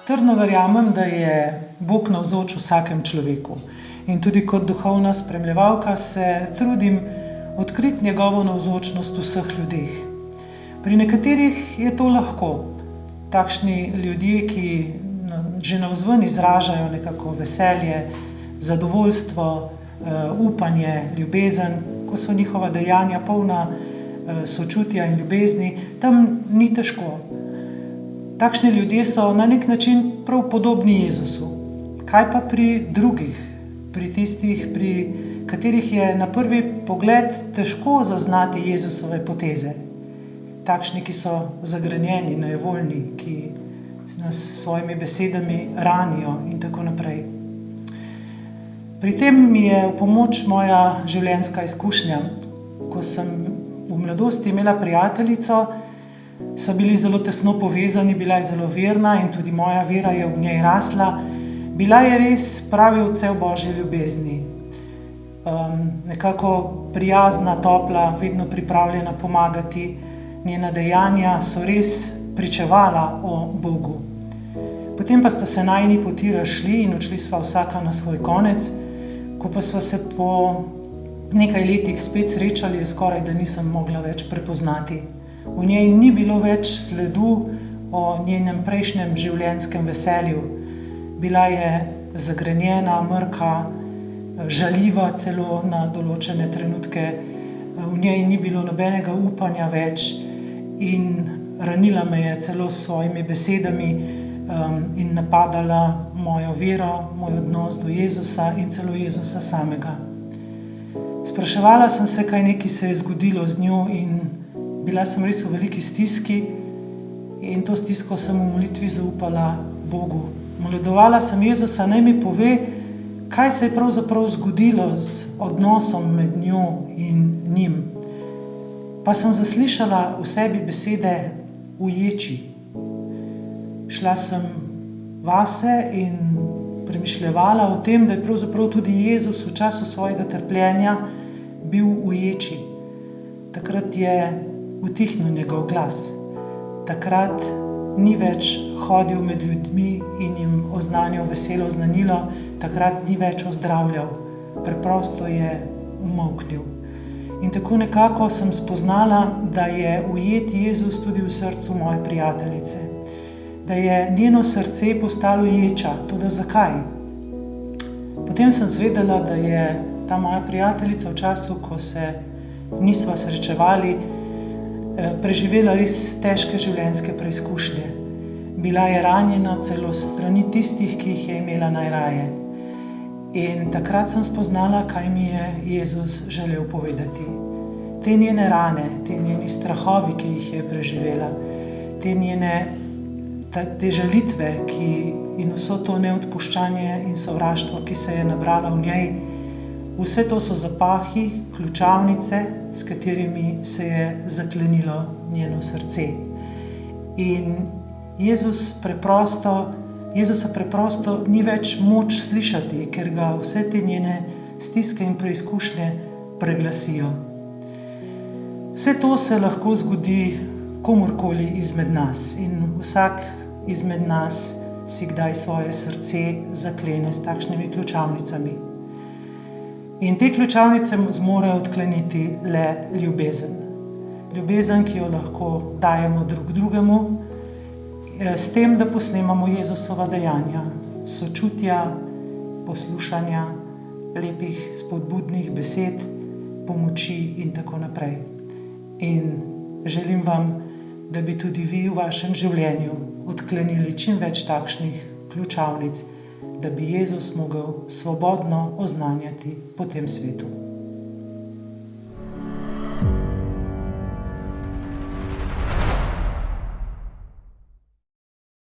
Trdno verjamem, da je Bog navzoč vsakem človeku. In tudi kot duhovna spremljevalka se trudim odkriti njegovo navzočnost v vseh ljudeh. Pri nekaterih je to lahko. Takšni ljudje, ki že navzven izražajo nekako veselje, zadovoljstvo, upanje, ljubezen, ko so njihova dejanja polna sočutja in ljubezni, tam ni težko. Takšni ljudje so na nek način prav podobni Jezusu. Kaj pa pri drugih, pri tistih, pri katerih je na prvi pogled težko zaznati Jezusove poteze? Takšni, ki so zagrenjeni, nejevoljni, ki nas s svojimi besedami ranijo in tako naprej. Pri tem mi je v pomoč moja življenjska izkušnja. Ko sem v mladosti imela prijateljico, so bili zelo tesno povezani, bila je zelo verna in tudi moja vera je v njej rasla. Bila je res pravi odsev Božje ljubezni. Nekako prijazna, topla, vedno pripravljena pomagati. Njena dejanja so res pričevala o Bogu. Potem pa sta se najini poti razšli in odšli sva vsaka na svoj konec. Ko pa sva se po nekaj letih spet srečali, je skoraj da nisem mogla več prepoznati. V njej ni bilo več sledu o njenem prejšnjem življenjskem veselju. Bila je zagrenjena, mrka, žaljiva celo na določene trenutke. V njej ni bilo nobenega upanja več in ranila me je celo s svojimi besedami in napadala mojo vero, moj odnos do Jezusa in celo Jezusa samega. Spraševala sem se, kaj nekaj se je zgodilo z njo in bila sem res v veliki stiski in to stisko sem v molitvi zaupala Bogu. Moledovala sem Jezusa, naj mi pove, kaj se je pravzaprav zgodilo z odnosom med njo in njim. Pa sem zaslišala v sebi besede uječi. Šla sem vase in premišljevala o tem, da je pravzaprav tudi Jezus v času svojega trpljenja bil uječi. Takrat je utihnil njegov glas. Takrat ni več hodil med ljudmi in jim oznanjal veselo znanilo, takrat ni več ozdravljal. Preprosto je umolknil. In tako nekako sem spoznala, da je ujet Jezus tudi v srcu moje prijateljice. Da je njeno srce postalo ječa. Toda zakaj? Potem sem zvedela, da je ta moja prijateljica v času, ko se nisva srečevali, preživela res težke življenjske preizkušnje. Bila je ranjena celo s strani tistih, ki jih je imela najraje. In takrat sem spoznala, kaj mi je Jezus želel povedati. Te njene rane, te njeni strahovi, ki jih je preživela, te žalitve in vso to neodpuščanje in sovraštvo, ki se je nabrala v njej, vse to so zapahi, ključavnice, s katerimi se je zaklenilo njeno srce. In Jezusa preprosto ni več moč slišati, ker ga vse te njene stiske in preizkušnje preglasijo. Vse to se lahko zgodi komurkoli izmed nas in vsak izmed nas si kdaj svoje srce zaklene s takšnimi ključavnicami. In te ključavnice zmore odkleniti le ljubezen. Ljubezen, ki jo lahko dajemo drug drugemu, s tem, da posnemamo Jezusova dejanja, sočutja, poslušanja, lepih spodbudnih besed, pomoči in tako naprej. In želim vam, da bi tudi vi v vašem življenju odklenili čim več takšnih ključavnic, da bi Jezus mogel svobodno oznanjati po tem svetu.